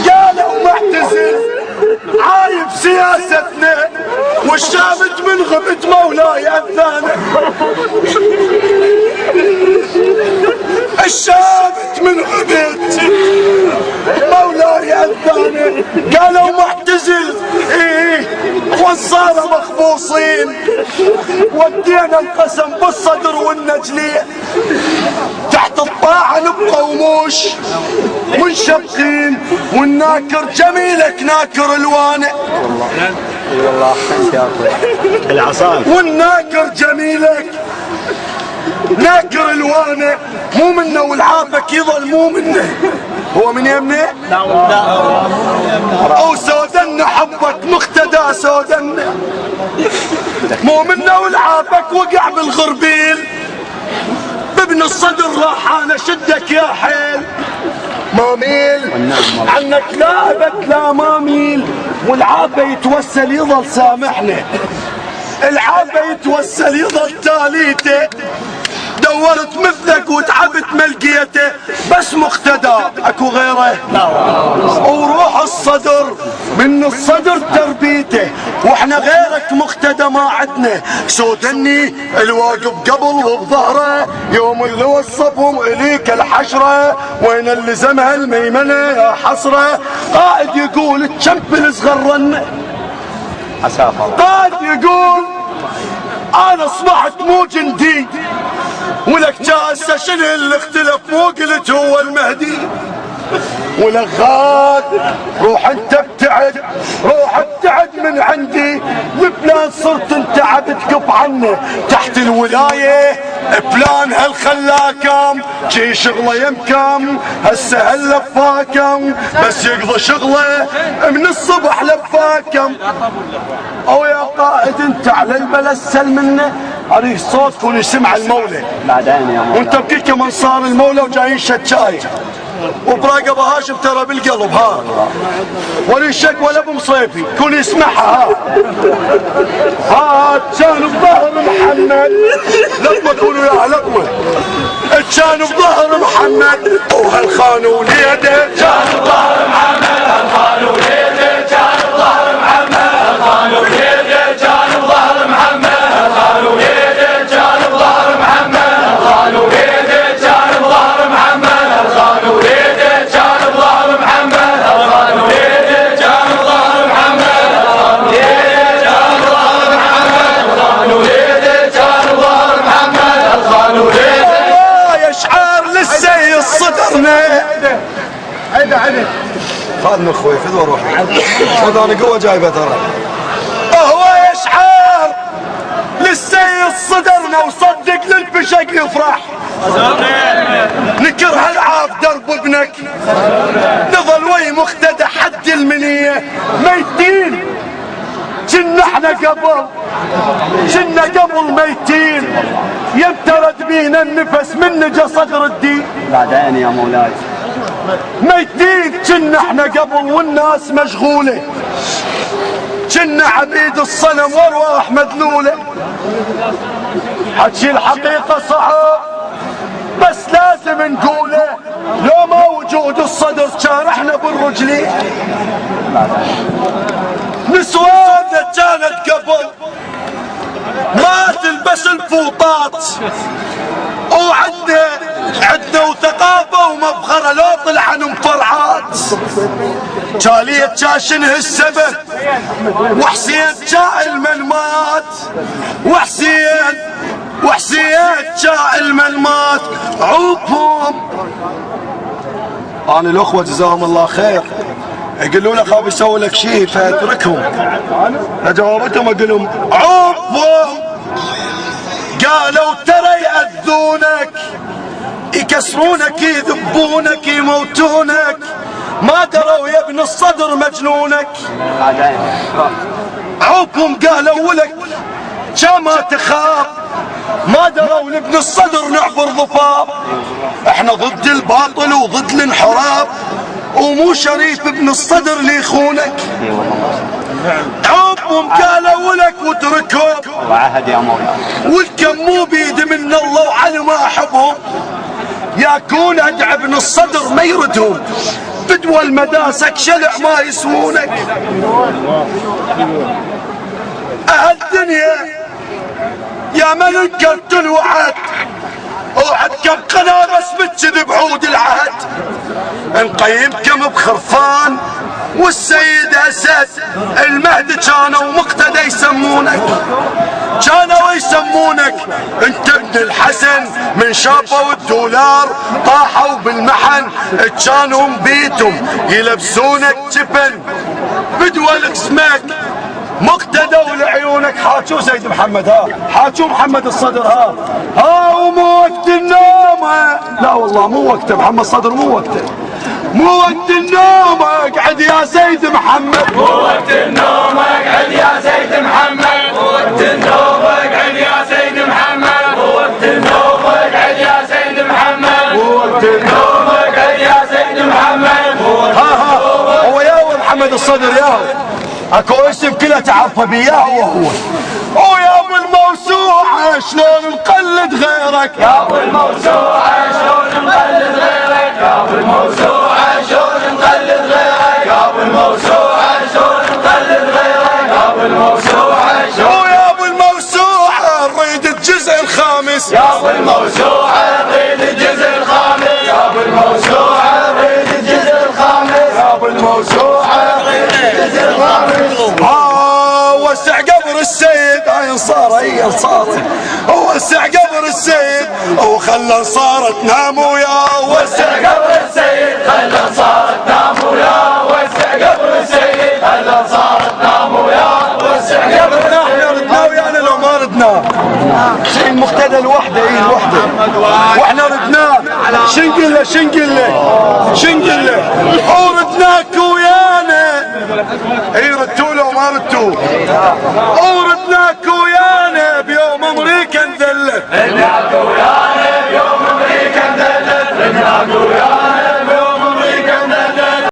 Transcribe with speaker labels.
Speaker 1: قالوا معتزل عايب سياستنا والشابت من غبت مولاي أذانه. الشابت من غبت مولاي أذانه. قالوا معتزل ايه والصارة مخبوصين ودينا القسم بالصدر والنجلين تحت الطاعة نبقى وموش منشقين والناكر جميلك ناكر الوانه.
Speaker 2: والله احسنت يا اخوي العصام.
Speaker 1: والناكر جميلك ناكر الوانه مو منه والعافك يظل مو منه. هو من يمنه؟ او سودنا حبك مقتدى سودنا مو منه والعافك وقع بالغربيل بابن الصدر راح انا شدك يا حيل ما ميل عنك لا ابد لا ما ميل. والعافه يتوسل يظل سامحنا العافه يتوسل يظل تاليته دورت مثلك وتعبت ملقيته بس مقتدى اكو غيره. وروح الصدر من الصدر تربيته واحنا غيرك مقتدى ما عدنا. سودني الواقف قبل وبظهره يوم اللي وصفهم اليك الحشره وين اللي زمها الميمنه يا حسره. قائد يقول تشمبل صغرنا قائد يقول انا اصبحت مو جندي ولك جاسة شنو اللي اختلف مو قلت هو المهدي. ولك غاد روح انت ابتعد روح ابتعد من عندي البلان صرت انت عبد تقف عنه تحت الولاية بلان هالخلاكم جي شغله يمكم هسه هاللفاكم بس يقضي شغله من الصبح لفاكم. او يا قائد انت على البلد سلمنا اريد صوتكم يسمع المولى وانت بكل كمان صار المولى وجايين شتاي وبراقب هاشم ترى بالقلب ها ولي شك ولا بمصيفي كون يسمعها ها كان بظهر محمد لما تقولوا يا لقمه كان بظهر محمد وهالخان وليده
Speaker 3: كان بظهر محمد هالخان وليده كان بظهر محمد هالخان وليده كان بظهر محمد هالخان وليده كان بظهر محمد هالخان وليده كان بظهر محمد هالخان وليده كان بظهر محمد هالخان وليده كان بظهر محمد هالخان وليده كان بظهر محمد هالخان وليده كان بظهر محمد هالخان وليده.
Speaker 1: يا شعار للسيد صدرنا عيد خذني اخوي خذ وروح خذ انا قوه جايبه ترى. هو يشعر للسيد صدرنا وصدق للفشق يفرح نكر هالعاف درب ابنك نظل وي مقتدى حد المنيه ميتين كنا احنا قبل ميتين يمترد بينا النفس من نجا صدر الدين.
Speaker 2: بعدين يا مولاي
Speaker 1: ميتين كنا احنا قبل والناس مشغوله كنا عبيد الصنم وارواح مدلوله. حكي الحقيقه صعب بس لازم نقوله لو ما وجود الصدر شارحنا بالرجلين. نسواننا كانت قبل ما تلبس الفوطات وعندنا وثقافه ومفخره لو طلعن مفرعات. جاليه جاشنه السبب وحسين جاء المنمات وحسين جاء المنمات عوفهم. انا الاخوه جزاهم الله خير يقولون لك خاف يسوي لك شيء فاتركهم فجاوبتهم اقول لهم عوفهم. قالوا ترى يأذونك يكسرونك يذبونك يموتونك ما دروا يا ابن الصدر مجنونك. عوفهم قالوا لك كما تخاف ما دروا لابن الصدر نعبر ضفاف. احنا ضد الباطل وضد الانحراف ومو شريف ابن الصدر اللي يخونك. عوفهم قالوا لك واتركهم
Speaker 2: وعهد يا مولاي
Speaker 1: والكم مو بيد من الله وعلى ما احبهم يكون ادعى ابن الصدر ما يردهم بدوى المداسك شلع ما يسوونك. اهل الدنيا يا من قلت الوعد اوعدكم قناة بس بتكذب عود العهد. نقيمكم بخرفان والسيد اسد المهدي كانوا مقتدى يسمونك. كانوا يسمونك انت ابن الحسن من شافوا الدولار طاحوا بالمحن. كانوا بيتهم يلبسونك جبن بدوى اسمك مقتدى ولعيونك. حاجوا سيد محمد ها حاجوا محمد الصدر ها ومو وقت النوم. لا والله مو وقته محمد الصدر مو وقته مو وقت النوم. اقعد يا سيد محمد
Speaker 3: مو وقت النوم اقعد يا سيد محمد. مو وقت النوم اقعد يا سيد محمد. مو وقت النوم اقعد يا سيد محمد. مو وقت النوم اقعد يا سيد محمد.
Speaker 1: ها هو يا محمد الصدر يا اكو اسم كله تعرفه بياه وهو يا ابو الموسوعة شلون نقلد غيرك.
Speaker 3: يا ابو الموسوعة شلون نقلد غيرك. يا ابو الموسوعة شلون نقلد غيرك. يا ابو الموسوعة شلون نقلد غيرك. يا ابو الموسوعة شلون.
Speaker 1: يا ابو الموسوعة نريد الجزء الخامس.
Speaker 3: يا ابو الموسوعة نريد الجزء الخامس. يا ابو الموسوعة نريد الجزء الخامس. يا ابو الموسوعة نريد الجزء الخامس.
Speaker 1: وسع قبر السيد هاي انصاره صارت وسع قبر السيد وخلى انصاره تنام ويا.
Speaker 3: وسع قبر السيد خلى انصاره تنام ويا. وسع قبر السيد خلى انصاره تنام ويا. وسع قبر
Speaker 1: احنا ردناه ويانا لو ما ردناه شيء المقتدى لوحده لوحده واحنا ردناه. شنقل له شنقل له وردناك ويانا. اي ردتوا له وما ردتوا